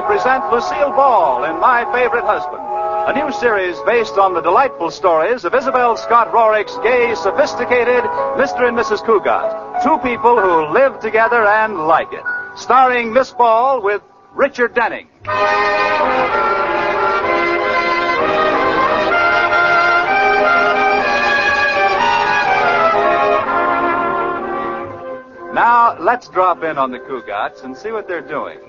present Lucille Ball in My Favorite Husband, a new series based on the delightful stories of Isabel Scott Rorick's gay, sophisticated Mr. and Mrs. Cugat, two people who live together and like it. Starring Miss Ball with Richard Denning. Now, let's drop in on the Cugats and see what they're doing.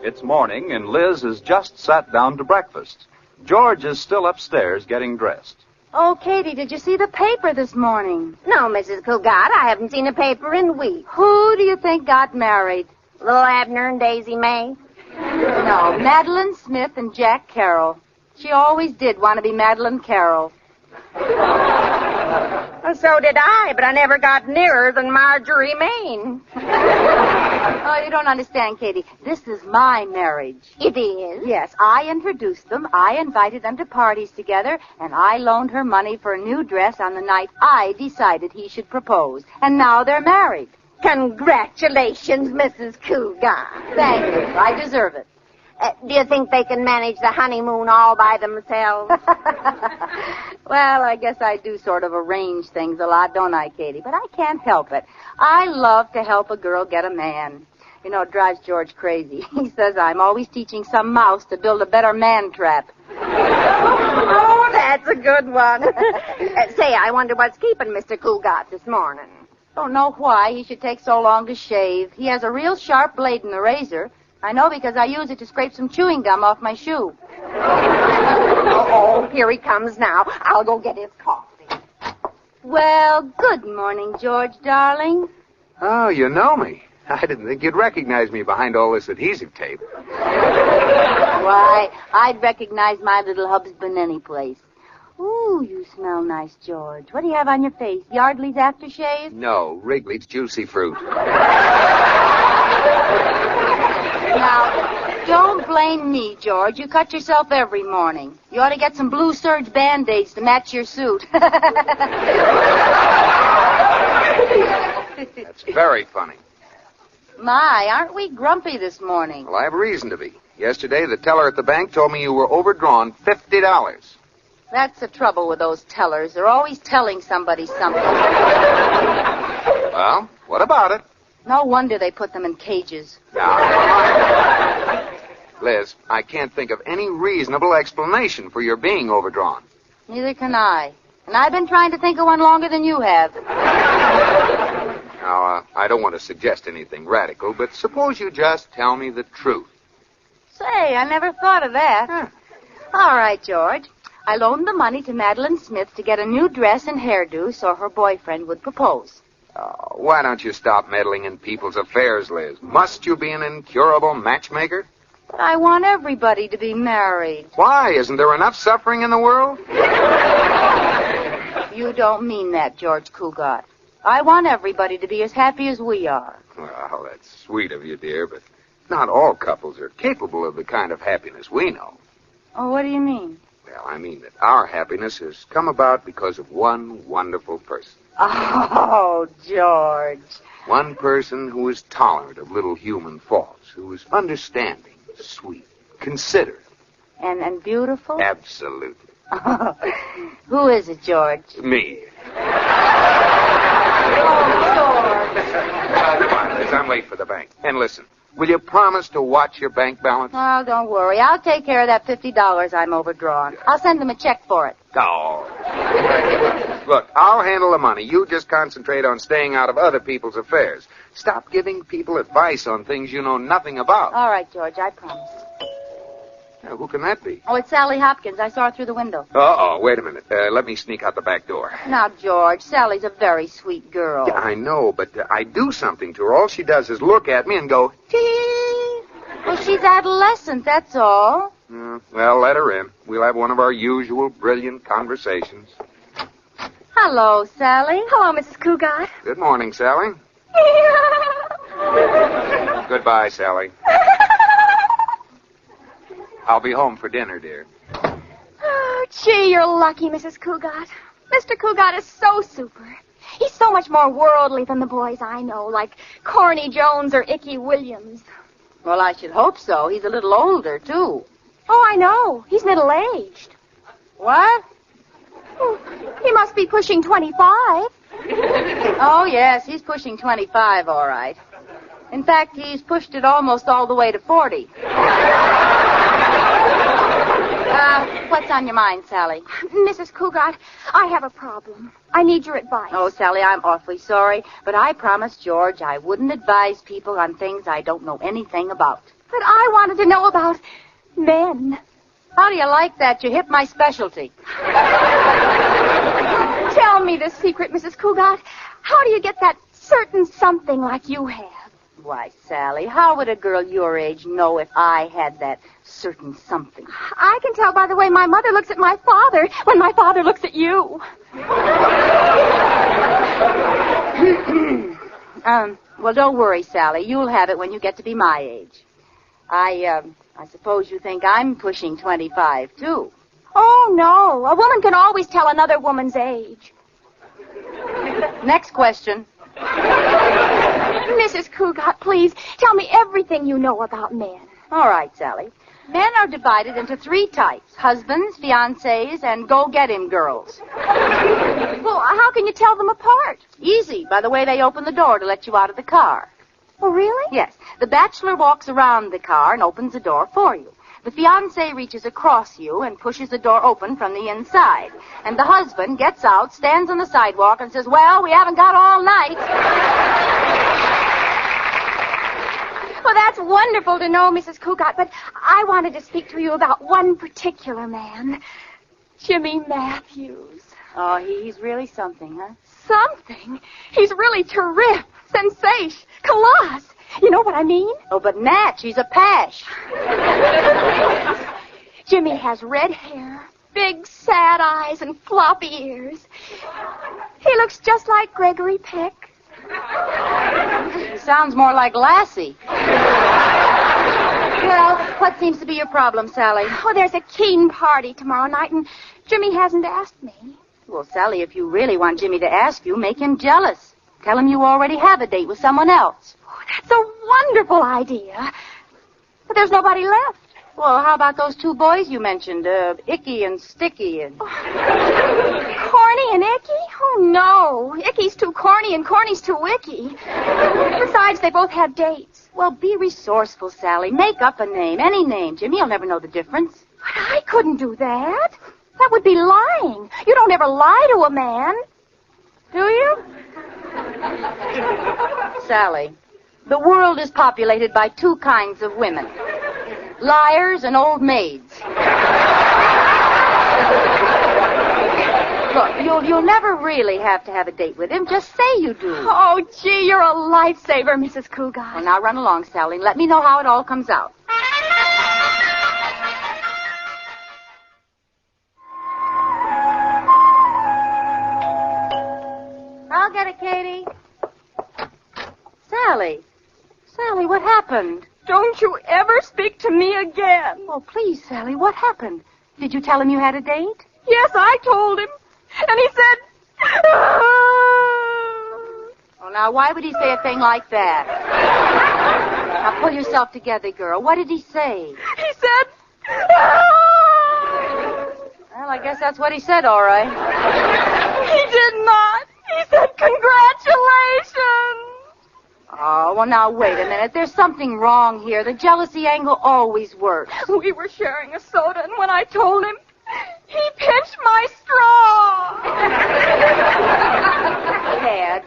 It's morning, and Liz has just sat down to breakfast. George is still upstairs getting dressed. Oh, Katie, did you see the paper this morning? No, Mrs. Cugat, I haven't seen a paper in weeks. Who do you think got married? Little Abner and Daisy May? No, Madeline Smith and Jack Carroll. She always did want to be Madeline Carroll. Well, so did I, but I never got nearer than Marjorie Main. Oh, you don't understand, Katie. This is my marriage. It is? Yes, I introduced them, I invited them to parties together, and I loaned her money for a new dress on the night I decided he should propose. And now they're married. Congratulations, Mrs. Cugat. Thank you. I deserve it. Do you think they can manage the honeymoon all by themselves? Well, I guess I do sort of arrange things a lot, don't I, Katie? But I can't help it. I love to help a girl get a man. You know, it drives George crazy. He says I'm always teaching some mouse to build a better man trap. Oh, that's a good one. Say, I wonder what's keeping Mr. Cugat this morning. Don't know why he should take so long to shave. He has a real sharp blade in the razor. I know because I use it to scrape some chewing gum off my shoe. Oh, here he comes now. I'll go get his coffee. Well, good morning, George, darling. Oh, you know me. I didn't think you'd recognize me behind all this adhesive tape. Why, I'd recognize my little husband any place. Ooh, you smell nice, George. What do you have on your face? Yardley's aftershave? No, Wrigley's Juicy Fruit. Now, don't blame me, George. You cut yourself every morning. You ought to get some blue serge Band-Aids to match your suit. That's very funny. My, aren't we grumpy this morning? Well, I have reason to be. Yesterday, the teller at the bank told me you were overdrawn $50. That's the trouble with those tellers. They're always telling somebody something. Well, what about it? No wonder they put them in cages. Now, come on. Liz, I can't think of any reasonable explanation for your being overdrawn. Neither can I. And I've been trying to think of one longer than you have. Now, I don't want to suggest anything radical, but suppose you just tell me the truth. Say, I never thought of that. Huh. All right, George. I loaned the money to Madeline Smith to get a new dress and hairdo so her boyfriend would propose. Oh, why don't you stop meddling in people's affairs, Liz? Must you be an incurable matchmaker? But I want everybody to be married. Why? Isn't there enough suffering in the world? You don't mean that, George Cugat. I want everybody to be as happy as we are. Well, that's sweet of you, dear, but not all couples are capable of the kind of happiness we know. Oh, what do you mean? Well, I mean that our happiness has come about because of one wonderful person. Oh, George. One person who is tolerant of little human faults, who is understanding, sweet, considerate. And beautiful? Absolutely. Who is it, George? Me. Oh, George. Come on, Liz, I'm late for the bank. And listen, will you promise to watch your bank balance? Oh, don't worry. I'll take care of that $50 I'm overdrawn. I'll send them a check for it. Oh. Look, I'll handle the money. You just concentrate on staying out of other people's affairs. Stop giving people advice on things you know nothing about. All right, George, I promise. Now, who can that be? Oh, it's Sally Hopkins. I saw her through the window. Uh-oh, wait a minute. Let me sneak out the back door. Now, George, Sally's a very sweet girl. Yeah, I know, but I do something to her. All she does is look at me and go, tee. Well, she's adolescent, that's all. Well, let her in. We'll have one of our usual brilliant conversations. Hello, Sally. Hello, Mrs. Cugat. Good morning, Sally. Goodbye, Sally. I'll be home for dinner, dear. Oh, gee, you're lucky, Mrs. Cugat. Mr. Cugat is so super. He's so much more worldly than the boys I know, like Corny Jones or Icky Williams. Well, I should hope so. He's a little older, too. Oh, I know. He's middle-aged. What? Oh, he must be pushing 25. Oh, yes, he's pushing 25, all right. In fact, he's pushed it almost all the way to 40. What's on your mind, Sally? Mrs. Cugat, I have a problem. I need your advice. Oh, Sally, I'm awfully sorry, but I promised George I wouldn't advise people on things I don't know anything about. But I wanted to know about men. How do you like that? You hit my specialty. Tell me the secret, Mrs. Cugat. How do you get that certain something like you have? Why, Sally, how would a girl your age know if I had that certain something? I can tell by the way my mother looks at my father when my father looks at you. Well, don't worry, Sally. You'll have it when you get to be my age. I suppose you think I'm pushing 25, too. Oh, no. A woman can always tell another woman's age. Next question. Mrs. Cugat, please, tell me everything you know about men. All right, Sally. Men are divided into 3 types: husbands, fiancés, and go-get-him girls. Well, how can you tell them apart? Easy, by the way they open the door to let you out of the car. Oh, really? Yes. The bachelor walks around the car and opens the door for you. The fiancé reaches across you and pushes the door open from the inside. And the husband gets out, stands on the sidewalk, and says, "Well, we haven't got all night." Well, that's wonderful to know, Mrs. Cugat, but I wanted to speak to you about one particular man. Jimmy Matthews. Oh, he's really something, huh? Something? He's really terrific, sensation, coloss. You know what I mean? Oh, but Nat, she's a pash. Jimmy has red hair, big sad eyes, and floppy ears. He looks just like Gregory Peck. He sounds more like Lassie. Well, what seems to be your problem, Sally? Oh, there's a keen party tomorrow night, and Jimmy hasn't asked me. Well, Sally, if you really want Jimmy to ask you, make him jealous. Tell him you already have a date with someone else. Oh, that's a wonderful idea. But there's nobody left. Well, how about those 2 boys you mentioned, Icky and Sticky? And... Corny and Icky? Oh, no. Icky's too corny and corny's too icky. Besides, they both have dates. Well, be resourceful, Sally. Make up a name, any name. Jimmy'll never know the difference. But I couldn't do that. That would be lying. You don't ever lie to a man. Do you? Sally, the world is populated by 2 kinds of women. Liars and old maids. Look, you'll never really have to have a date with him. Just say you do. Oh, gee, you're a lifesaver, Mrs. Cugat. Well, now run along, Sally, and let me know how it all comes out. I'll get it, Katie. Sally, what happened? Don't you ever speak to me again. Oh, please, Sally, what happened? Did you tell him you had a date? Yes, I told him. And he said... Oh, now, why would he say a thing like that? Now, pull yourself together, girl. What did he say? He said... Well, I guess that's what he said, all right. He did not. He said, "Congratulations." Oh, well, now, wait a minute. There's something wrong here. The jealousy angle always works. We were sharing a soda, and when I told him, he pinched my straw. Dad.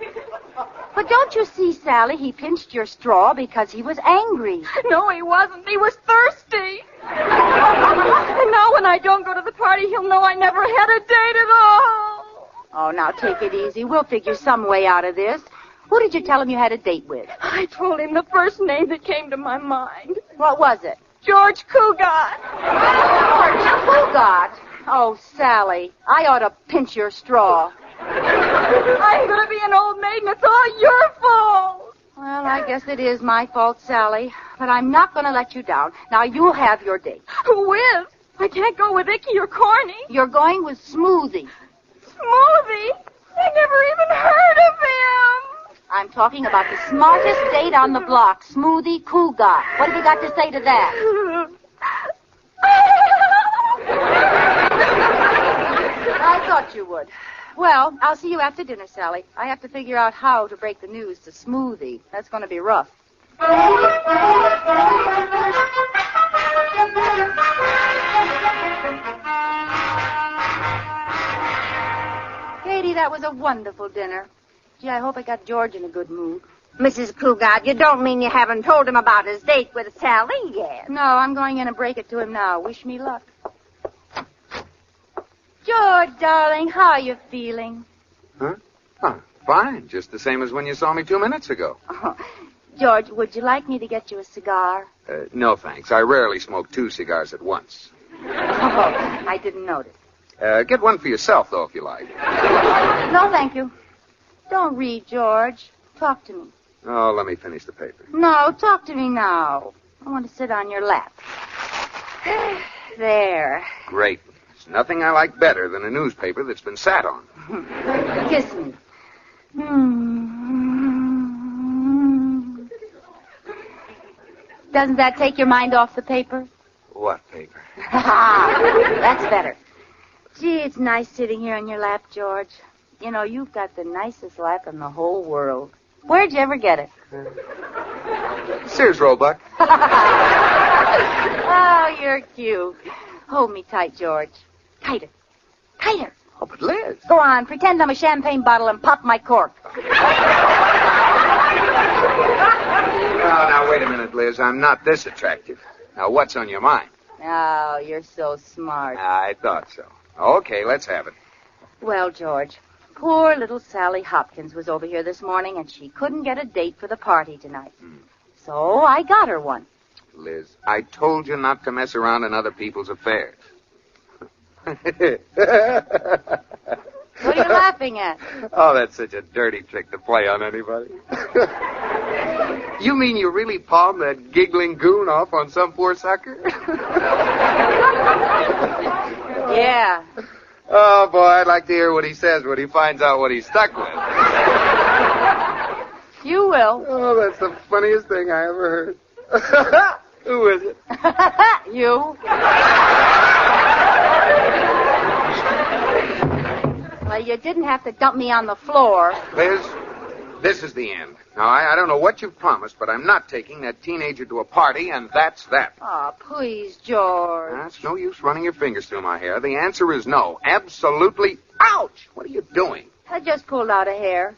But don't you see, Sally, he pinched your straw because he was angry. No, he wasn't. He was thirsty. And now when I don't go to the party, he'll know I never had a date at all. Oh, now, take it easy. We'll figure some way out of this. Who did you tell him you had a date with? I told him the first name that came to my mind. What was it? George Cugat. George Cugat? Oh, Sally, I ought to pinch your straw. I'm going to be an old maid, and it's all your fault. Well, I guess it is my fault, Sally. But I'm not going to let you down. Now, you'll have your date. Who is? I can't go with Icky or Corny. You're going with Smoothie. Smoothie? I never even heard of him. I'm talking about the smartest date on the block, Smoothie Cugat. What have you got to say to that? I thought you would. Well, I'll see you after dinner, Sally. I have to figure out how to break the news to Smoothie. That's going to be rough. Katie, that was a wonderful dinner. Gee, I hope I got George in a good mood. Mrs. Cugat, you don't mean you haven't told him about his date with Sally yet? No, I'm going in and break it to him now. Wish me luck. George, darling, how are you feeling? Huh? Oh, fine. Just the same as when you saw me 2 minutes ago. Oh, George, would you like me to get you a cigar? No, thanks. I rarely smoke 2 cigars at once. Oh, I didn't notice. Get one for yourself, though, if you like. No, thank you. Don't read, George. Talk to me. Oh, let me finish the paper. No, talk to me now. I want to sit on your lap. There. Great. There's nothing I like better than a newspaper that's been sat on. Kiss me. Doesn't that take your mind off the paper? What paper? That's better. Gee, it's nice sitting here on your lap, George. You know, you've got the nicest lap in the whole world. Where'd you ever get it? Sears Roebuck. Oh, you're cute. Hold me tight, George. Tighter. Tighter. Oh, but Liz. Go on, pretend I'm a champagne bottle and pop my cork. Now, wait a minute, Liz. I'm not this attractive. Now, what's on your mind? Oh, you're so smart. I thought so. Okay, let's have it. Well, George, poor little Sally Hopkins was over here this morning, and she couldn't get a date for the party tonight. So I got her one. Liz, I told you not to mess around in other people's affairs. What are you laughing at? Oh, that's such a dirty trick to play on anybody. You mean you really palmed that giggling goon off on some poor sucker? Yeah. Oh, boy, I'd like to hear what he says when he finds out what he's stuck with. You will. Oh, that's the funniest thing I ever heard. Who is it? You. Well, you didn't have to dump me on the floor. Liz, this is the end. Now, I don't know what you've promised, but I'm not taking that teenager to a party, and that's that. Oh, please, George. It's no use running your fingers through my hair. The answer is no. Absolutely. Ouch! What are you doing? I just pulled out a hair.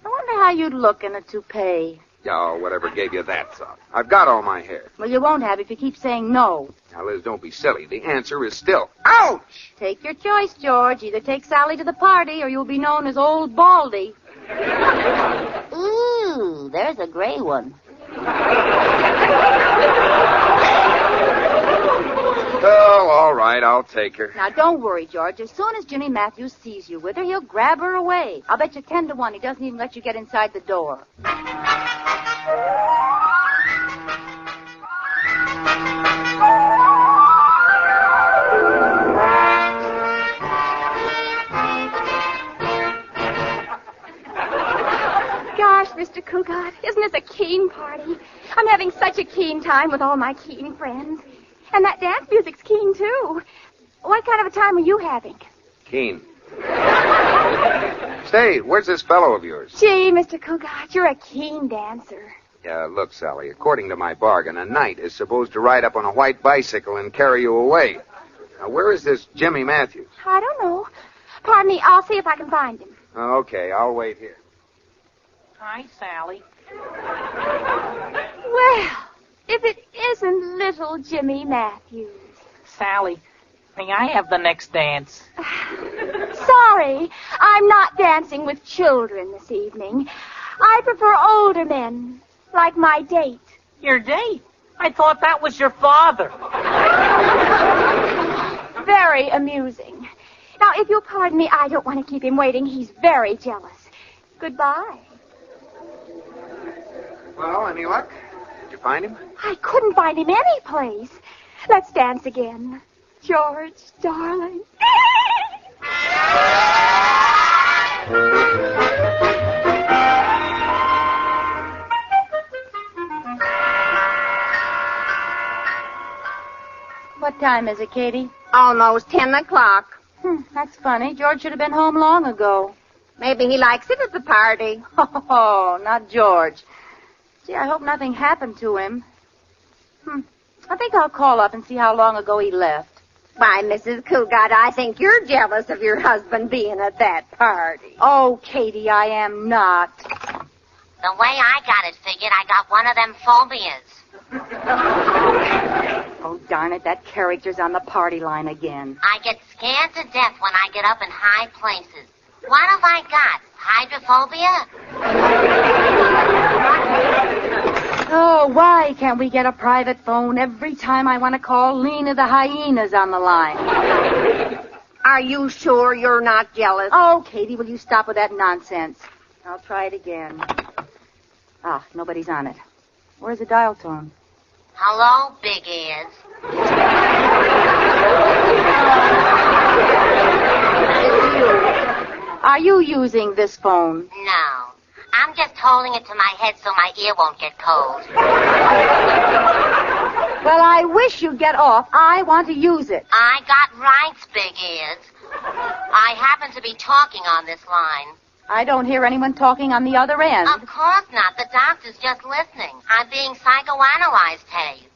I wonder how you'd look in a toupee. Oh, whatever gave you that thought. I've got all my hair. Well, you won't have if you keep saying no. Now, Liz, don't be silly. The answer is still ouch! Take your choice, George. Either take Sally to the party or you'll be known as Old Baldy. Ooh, there's a gray one. Oh, all right, I'll take her. Now, don't worry, George. As soon as Jimmy Matthews sees you with her, he'll grab her away. I'll bet you 10 to 1 he doesn't even let you get inside the door. Gosh, Mr. Cugat, isn't this a keen party? I'm having such a keen time with all my keen friends. And that dance music's keen, too. What kind of a time are you having? Keen. Say, where's this fellow of yours? Gee, Mr. Cugat, you're a keen dancer. Look, Sally, according to my bargain, a knight is supposed to ride up on a white bicycle and carry you away. Now, where is this Jimmy Matthews? I don't know. Pardon me, I'll see if I can find him. Okay, I'll wait here. Hi, Sally. Well, if it isn't little Jimmy Matthews. Sally, may I have the next dance? Sorry, I'm not dancing with children this evening. I prefer older men, like my date. Your date? I thought that was your father. Very amusing. Now, if you'll pardon me, I don't want to keep him waiting. He's very jealous. Goodbye. Well, any luck? Did you find him? I couldn't find him any place. Let's dance again. George, darling. What time is it, Katie? Almost 10 o'clock. That's funny. George should have been home long ago. Maybe he likes it at the party. Oh, not George. Gee, I hope nothing happened to him. I think I'll call up and see how long ago he left. Why, Mrs. Cugat, I think you're jealous of your husband being at that party. Oh, Katie, I am not. The way I got it figured, I got one of them phobias. Oh, darn it, that character's on the party line again. I get scared to death when I get up in high places. What have I got? Hydrophobia? Oh, why can't we get a private phone every time I want to call Lena the hyena's on the line? Are you sure you're not jealous? Oh, Katie, will you stop with that nonsense? I'll try it again. Ah, nobody's on it. Where's the dial tone? Hello, big ears. It's you. Are you using this phone? No. I'm just holding it to my head so my ear won't get cold. Well, I wish you'd get off. I want to use it. I got rights, big ears. I happen to be talking on this line. I don't hear anyone talking on the other end. Of course not. The doctor's just listening. I'm being psychoanalyzed, hey.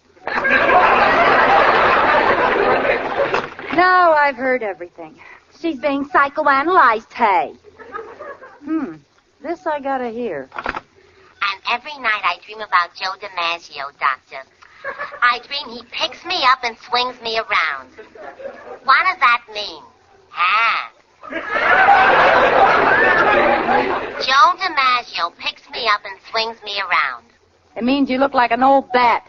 Now I've heard everything. She's being psychoanalyzed, hey. This I gotta hear. And every night I dream about Joe DiMaggio, Doctor. I dream he picks me up and swings me around. What does that mean? Joe DiMaggio picks me up and swings me around. It means you look like an old bat.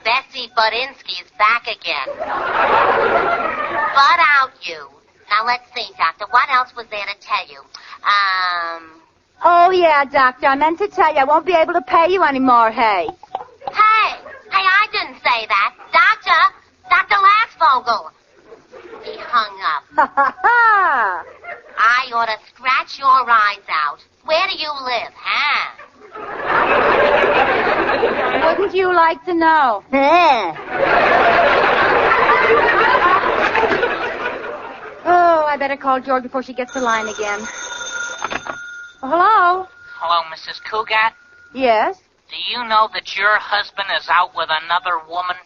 Bessie Budinsky's back again. Butt out, you. Now, let's see, Doctor. What else was there to tell you? Oh, yeah, Doctor. I meant to tell you I won't be able to pay you anymore, hey. Hey, I didn't say that. Dr. Lassvogel. He hung up. Ha, ha, ha. I ought to scratch your eyes out. Where do you live, huh? Wouldn't you like to know? Oh, I better call George before she gets the line again. Hello? Hello, Mrs. Cugat? Yes? Do you know that your husband is out with another woman?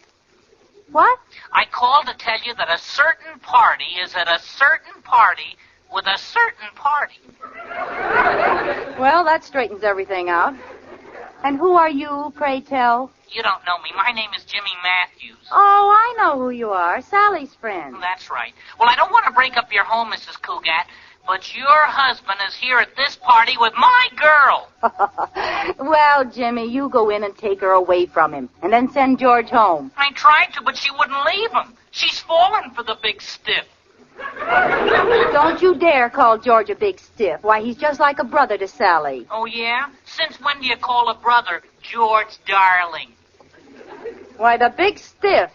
What? I called to tell you that a certain party is at a certain party with a certain party. Well, that straightens everything out. And who are you, pray tell? You don't know me. My name is Jimmy Matthews. Oh, I know who you are. Sally's friend. That's right. Well, I don't want to break up your home, Mrs. Cugat, but your husband is here at this party with my girl. Well, Jimmy, you go in and take her away from him, and then send George home. I tried to, but she wouldn't leave him. She's fallen for the big stiff. Don't you dare call George a big stiff. Why, he's just like a brother to Sally. Oh, yeah? Since when do you call a brother George Darling? Why, the big stiff.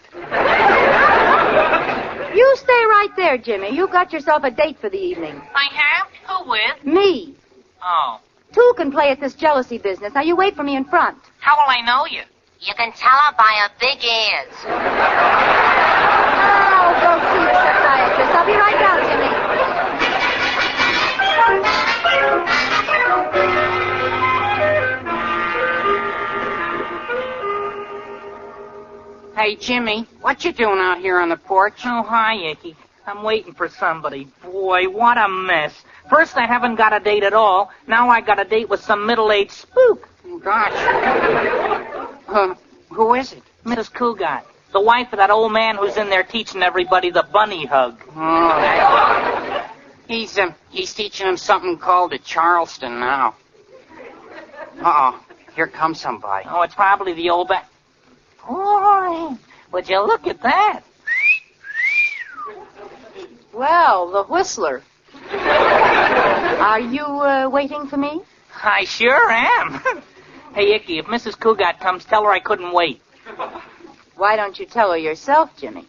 You stay right there, Jimmy. You got yourself a date for the evening. I have? Who with? Me. Oh. Two can play at this jealousy business. Now, you wait for me in front. How will I know you? You can tell her by her big ears. Oh, go see the psychiatrist. I'll be right down, Jimmy. Hey, Jimmy, what you doing out here on the porch? Oh, hi, Icky. I'm waiting for somebody. Boy, what a mess. First, I haven't got a date at all. Now I got a date with some middle-aged spook. Oh, gosh. Who is it? Mrs. Cugat, the wife of that old man who's in there teaching everybody the bunny hug. Oh, he's teaching them something called a Charleston now. Uh-oh, here comes somebody. Oh, it's probably the old man. Boy, would you look at that? Well, the whistler. Are you waiting for me? I sure am. Hey, Icky, if Mrs. Cugat comes, tell her I couldn't wait. Why don't you tell her yourself, Jimmy?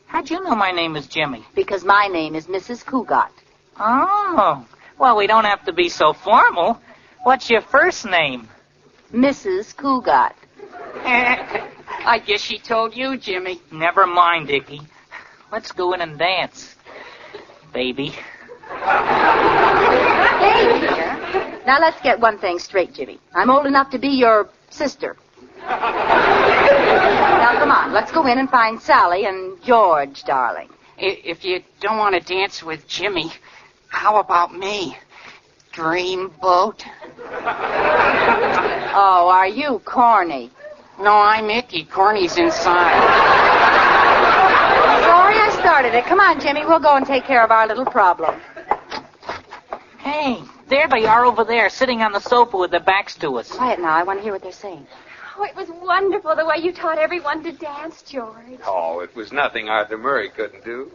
How'd you know my name is Jimmy? Because my name is Mrs. Cugat. Oh, well, we don't have to be so formal. What's your first name? Mrs. Cugat. I guess she told you, Jimmy. Never mind, Dickie. Let's go in and dance, baby. Baby? Now, let's get one thing straight, Jimmy. I'm old enough to be your sister. Now, come on. Let's go in and find Sally and George, darling. If you don't want to dance with Jimmy, how about me? Dreamboat? Oh, are you corny? No, I'm Icky. Corny's inside. Sorry I started it. Come on, Jimmy. We'll go and take care of our little problem. Hey, there they are over there, sitting on the sofa with their backs to us. Quiet now. I want to hear what they're saying. Oh, it was wonderful the way you taught everyone to dance, George. Oh, it was nothing Arthur Murray couldn't do.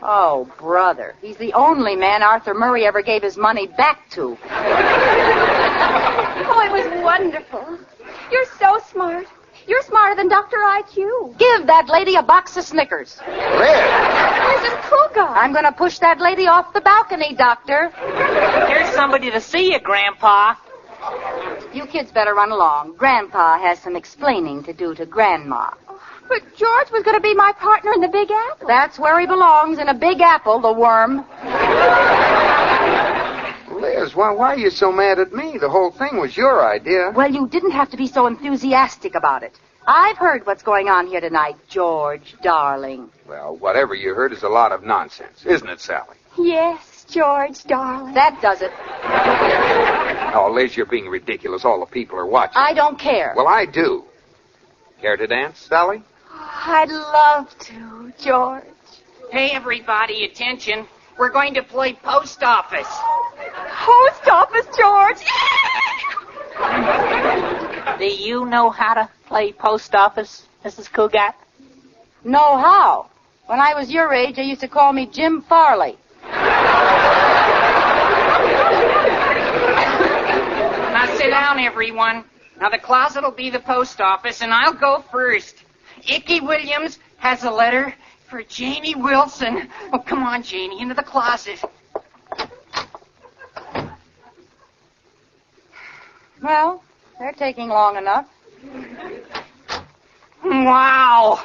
Oh, brother. He's the only man Arthur Murray ever gave his money back to. Oh, it was wonderful. You're so smart. You're smarter than Dr. IQ. Give that lady a box of Snickers. Liz! Mrs. Cugat. I'm going to push that lady off the balcony, Doctor. Here's somebody to see you, Grandpa. You kids better run along. Grandpa has some explaining to do to Grandma. But George was going to be my partner in the Big Apple. That's where he belongs, in a big apple, the worm. Liz, why are you so mad at me? The whole thing was your idea. Well, you didn't have to be so enthusiastic about it. I've heard what's going on here tonight, George, darling. Well, whatever you heard is a lot of nonsense, isn't it, Sally? Yes, George, darling. That does it. Oh, Liz, you're being ridiculous. All the people are watching. I don't care. Well, I do. Care to dance, Sally? I'd love to, George. Hey, everybody, attention. We're going to play post office. Post office, George. Do you know how to play post office, Mrs. Cugat? Know how? When I was your age, they used to call me Jim Farley. Now sit down, everyone. Now the closet will be the post office, and I'll go first. Icky Williams has a letter for Janie Wilson. Oh, come on, Janie, into the closet. Well, they're taking long enough. Wow.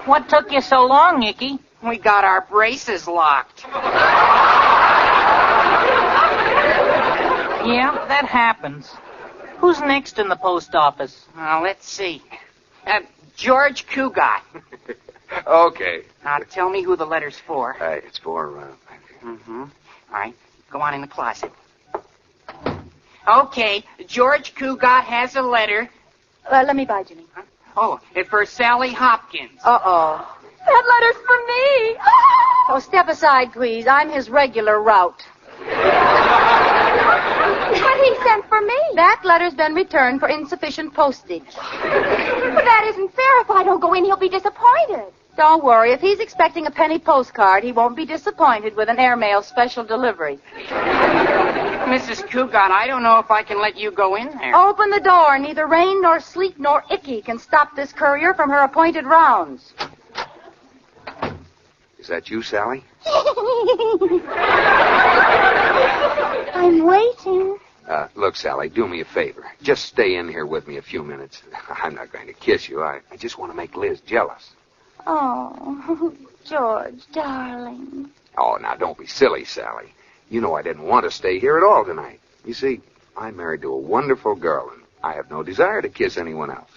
What took you so long, Icky? We got our braces locked. Yeah, that happens. Who's next in the post office? Let's see. George Cugat. Okay. Now tell me who the letter's for. It's for, Mm-hmm. All right, go on in the closet. Okay, George Cugat has a letter. Let me buy, Jimmy. Oh, it's for Sally Hopkins. Uh-oh. That letter's for me. Oh, step aside, please. I'm his regular route. But he sent for me. That letter's been returned for insufficient postage. But that isn't fair. If I don't go in, he'll be disappointed. Don't worry. If he's expecting a penny postcard, he won't be disappointed with an airmail special delivery. Mrs. Cugat, I don't know if I can let you go in there. Open the door. Neither rain nor sleet nor Icky can stop this courier from her appointed rounds. Is that you, Sally? I'm waiting. Look, Sally, do me a favor. Just stay in here with me a few minutes. I'm not going to kiss you. I just want to make Liz jealous. Oh, George, darling. Oh, now, don't be silly, Sally. You know I didn't want to stay here at all tonight. You see, I'm married to a wonderful girl, and I have no desire to kiss anyone else.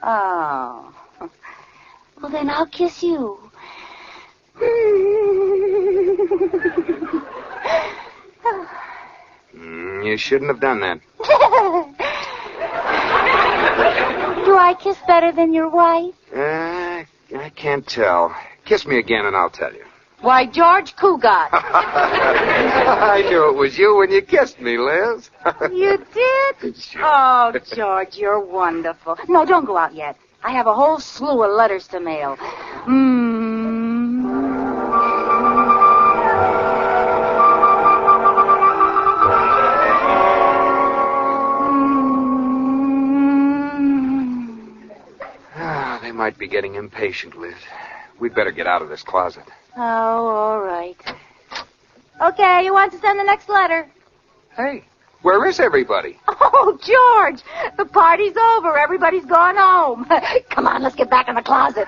Oh. Well, then I'll kiss you. You shouldn't have done that. Do I kiss better than your wife? I can't tell. Kiss me again, and I'll tell you. Why, George Cugat. I knew it was you when you kissed me, Liz. You did? Sure. Oh, George, you're wonderful. No, don't go out yet. I have a whole slew of letters to mail. They might be getting impatient, Liz. We'd better get out of this closet. Oh, all right. Okay, you want to send the next letter? Hey, Where is everybody? Oh, George, the party's over. Everybody's gone home. Come on, let's get back in the closet.